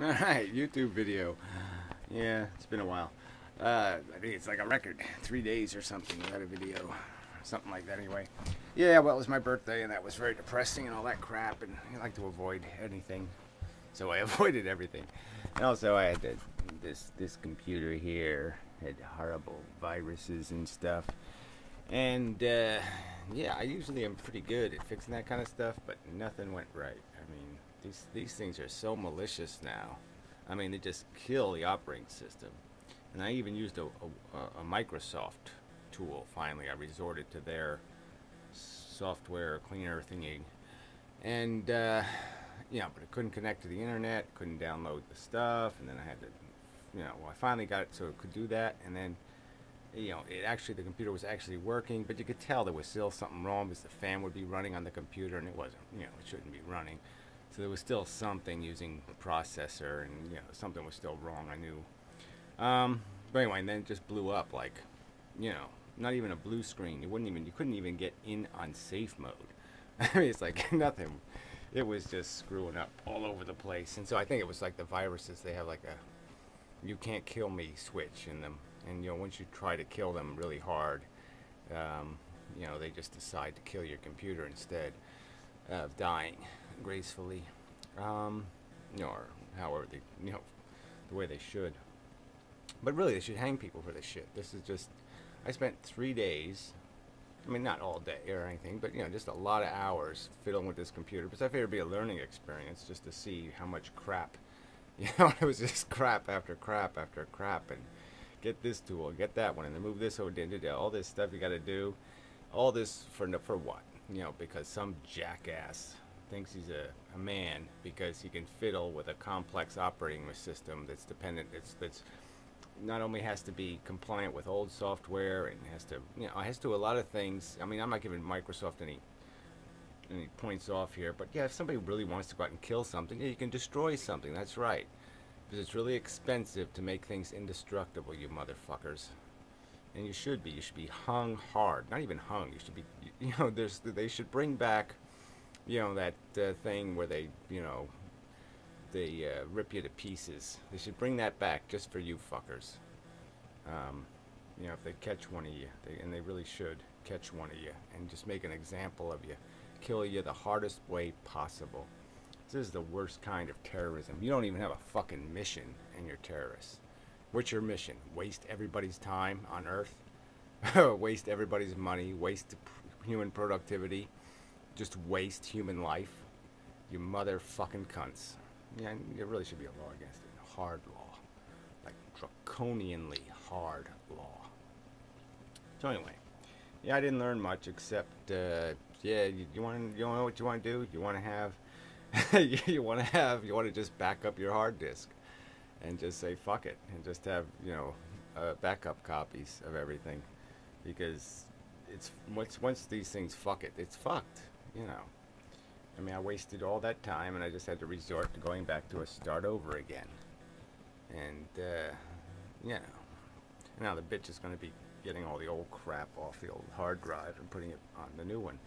Alright, YouTube video. Yeah, it's been a while. I think it's like a record. 3 days or something without a video. Something like that anyway. Yeah, well, it was my birthday and that was very depressing and all that crap, and I like to avoid anything. So I avoided everything. And also I had this computer here had horrible viruses and stuff. And yeah, I usually am pretty good at fixing that kind of stuff, but nothing went right. I mean, these things are so malicious now. I mean, they just kill the operating system. And I even used a Microsoft tool. Finally, I resorted to their software cleaner thingy, and yeah, but it couldn't connect to the internet, couldn't download the stuff, and then I had to, well, I finally got it so it could do that, and then it actually, the computer was actually working, but you could tell there was still something wrong because the fan would be running on the computer and it wasn't, it shouldn't be running. So there was still something using the processor, and something was still wrong. I knew. But anyway, and then it just blew up like, not even a blue screen. You couldn't even get in on safe mode. I mean, it's like nothing. It was just screwing up all over the place. And so I think it was like the viruses. They have like a "you can't kill me" switch in them. And once you try to kill them really hard, they just decide to kill your computer instead of dying gracefully, or however they, the way they should. But really, they should hang people for this shit. This is just, I spent 3 days. I mean, not all day or anything, but just a lot of hours fiddling with this computer because I figured it'd be a learning experience just to see how much crap. It was just crap after crap after crap, and get this tool, get that one, and then move this over, all this stuff you got to do, all this for what? Because some jackass thinks he's a man because he can fiddle with a complex operating system that's dependent, that's not only has to be compliant with old software and has to, has to do a lot of things. I mean, I'm not giving Microsoft any points off here, but yeah, if somebody really wants to go out and kill something, yeah, you can destroy something. That's right, because it's really expensive to make things indestructible, you motherfuckers. And you should be hung hard. Not even hung. You should be, they should bring back, that thing where they rip you to pieces. They should bring that back just for you fuckers. If they catch one of you, and they really should catch one of you, and just make an example of you, kill you the hardest way possible. This is the worst kind of terrorism. You don't even have a fucking mission, and you're terrorists. What's your mission? Waste everybody's time on Earth? Waste everybody's money? Waste human productivity? Just waste human life? You motherfucking cunts. Yeah, there really should be a law against it. A hard law. Like draconianly hard law. So anyway, yeah, I didn't learn much except, yeah, you want to know what you want to do? You want to have, you want to just back up your hard disk and just say fuck it and just have, backup copies of everything, because it's once these things fuck it, it's fucked, I mean, I wasted all that time, and I just had to resort to going back to a start over again. And, now the bitch is going to be getting all the old crap off the old hard drive and putting it on the new one.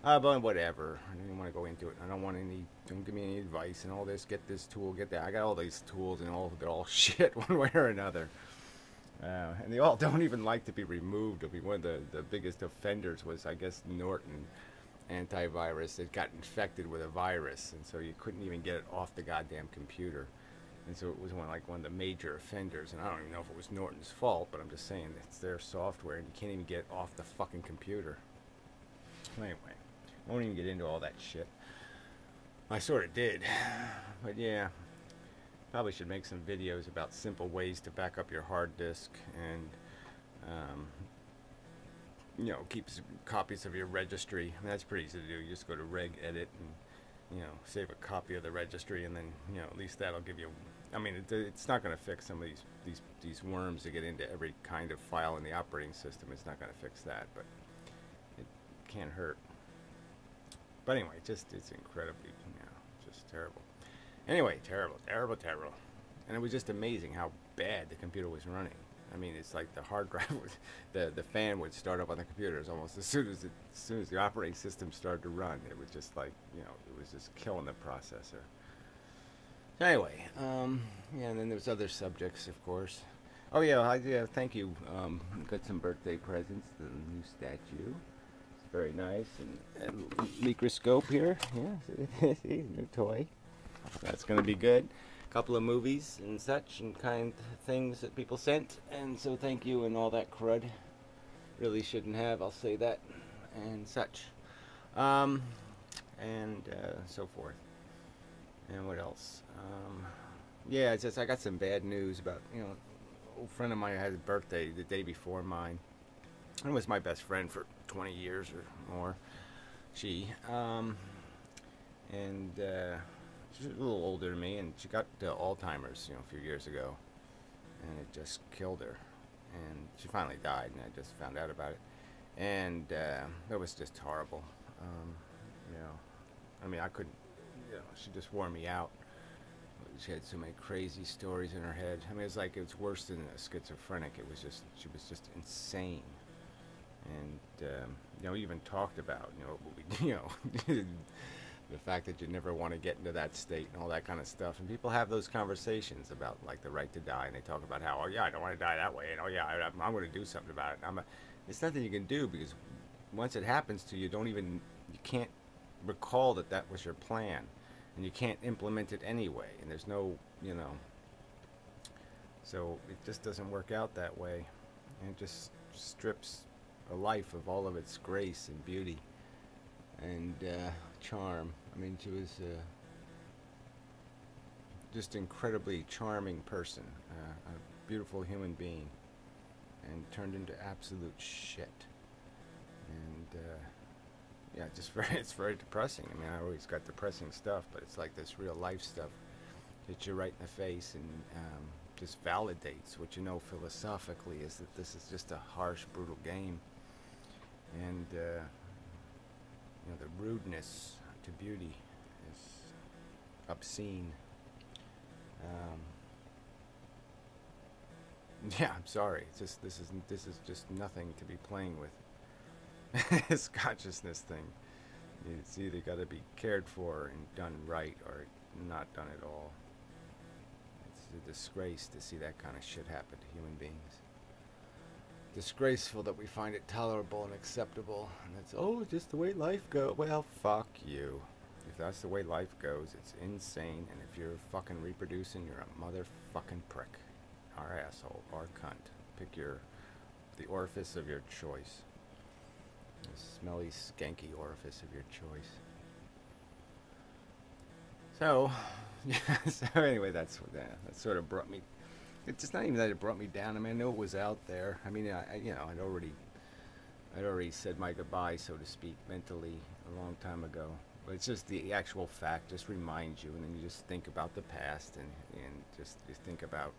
But whatever. I didn't want to go into it. Don't give me any advice and all this. Get this tool, get that. I got all these tools, and they're all shit one way or another. And they all don't even like to be removed. I mean, one of the biggest offenders was, I guess, Norton antivirus. It got infected with a virus, and so you couldn't even get it off the goddamn computer. And so it was one of the major offenders, and I don't even know if it was Norton's fault, but I'm just saying it's their software, and you can't even get it off the fucking computer. Anyway, I won't even get into all that shit. I sort of did, but yeah, probably should make some videos about simple ways to back up your hard disk and keep copies of your registry. I mean, that's pretty easy to do. You just go to regedit and, save a copy of the registry, and then, at least that'll give you, I mean, it's not going to fix some of these worms that get into every kind of file in the operating system. It's not going to fix that, but it can't hurt. But anyway, it's incredibly, just terrible. Anyway, terrible. And it was just amazing how bad the computer was running. I mean, it's like the hard drive would, the fan would start up on the computers almost as soon as the operating system started to run. It was just like, it was just killing the processor. So anyway, yeah, and then there's other subjects, of course. Oh yeah, yeah. Thank you. Got some birthday presents. The new statue. It's very nice, and microscope here. Yeah, see, new toy. That's gonna be good. Couple of movies and such, and kind of things that people sent, and so thank you and all that crud. Really shouldn't have. I'll say that, and such, um, and so forth. And what else? Yeah, it's just I got some bad news about an old friend of mine had a birthday the day before mine. It was my best friend for 20 years or more. She and she's a little older than me, and she got Alzheimer's, a few years ago, and it just killed her. And she finally died, and I just found out about it. And it was just horrible. You know, I mean, I couldn't. She just wore me out. She had so many crazy stories in her head. I mean, it was worse than a schizophrenic. She was just insane. And we even talked about, the fact that you never want to get into that state and all that kind of stuff. And people have those conversations about like the right to die, and they talk about how, oh yeah, I don't want to die that way, and oh yeah, I'm going to do something about it. It's nothing you can do, because once it happens to you, you can't recall that that was your plan, and you can't implement it anyway. And there's no, so it just doesn't work out that way, and it just strips a life of all of its grace and beauty and charm. I mean, she was just incredibly charming person, a beautiful human being, and turned into absolute shit. And yeah, it's very depressing. I mean, I always got depressing stuff, but it's like this real life stuff hits you right in the face, and just validates what you know philosophically, is that this is just a harsh, brutal game. And the rudeness to beauty is obscene. Yeah, I'm sorry. It's just this is just nothing to be playing with. This consciousness thing. It's either got to be cared for and done right, or not done at all. It's a disgrace to see that kind of shit happen to human beings. Disgraceful that we find it tolerable and acceptable, and it's just the way life goes. Well, fuck you. If that's the way life goes, it's insane. And if you're fucking reproducing, you're a motherfucking prick, or asshole, or cunt. Pick the orifice of your choice. The smelly, skanky orifice of your choice. So, yeah. So anyway, that sort of brought me. It's just not even that it brought me down. I mean, I know it was out there. I mean, I'd already said my goodbye, so to speak, mentally a long time ago. But it's just the actual fact just reminds you, and then you just think about the past, and just you think about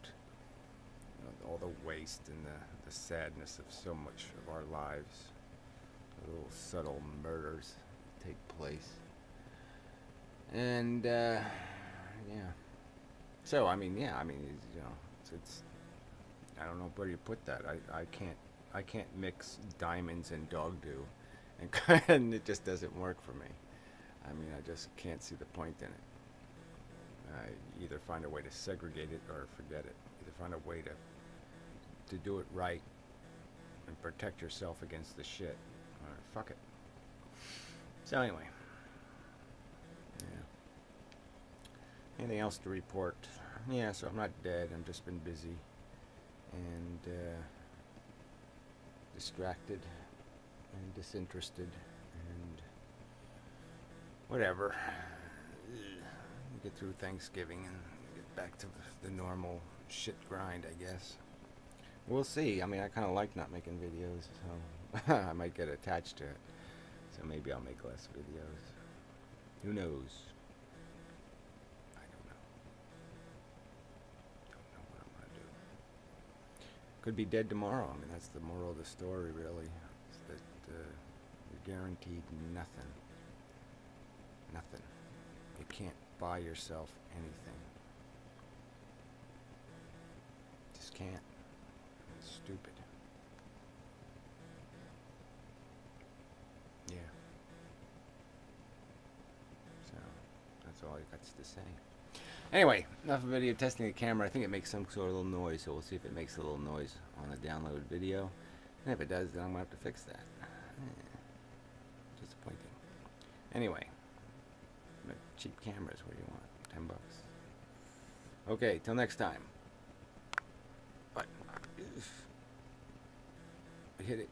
all the waste and the sadness of so much of our lives. The little subtle murders take place. And yeah. So I mean, yeah, it's I don't know where you put that. I can't mix diamonds and dog do, and it just doesn't work for me. I mean, I just can't see the point in it. I either find a way to segregate it or forget it. Either find a way to do it right and protect yourself against the shit, or fuck it. So anyway, yeah. Anything else to report? Yeah, so I'm not dead. I've just been busy and distracted and disinterested and whatever. Get through Thanksgiving and get back to the normal shit grind, I guess. We'll see. I mean, I kind of like not making videos, so I might get attached to it. So maybe I'll make less videos. Who knows? Could be dead tomorrow. I mean, that's the moral of the story, really. Is that you're guaranteed nothing. Nothing. You can't buy yourself anything. Just can't. It's stupid. Yeah. So, that's all I got to say. Anyway, enough of video testing the camera. I think it makes some sort of little noise, so we'll see if it makes a little noise on the downloaded video. And if it does, then I'm going to have to fix that. Disappointing. Anyway, cheap cameras, what do you want? $10. Okay, till next time. But I hit it.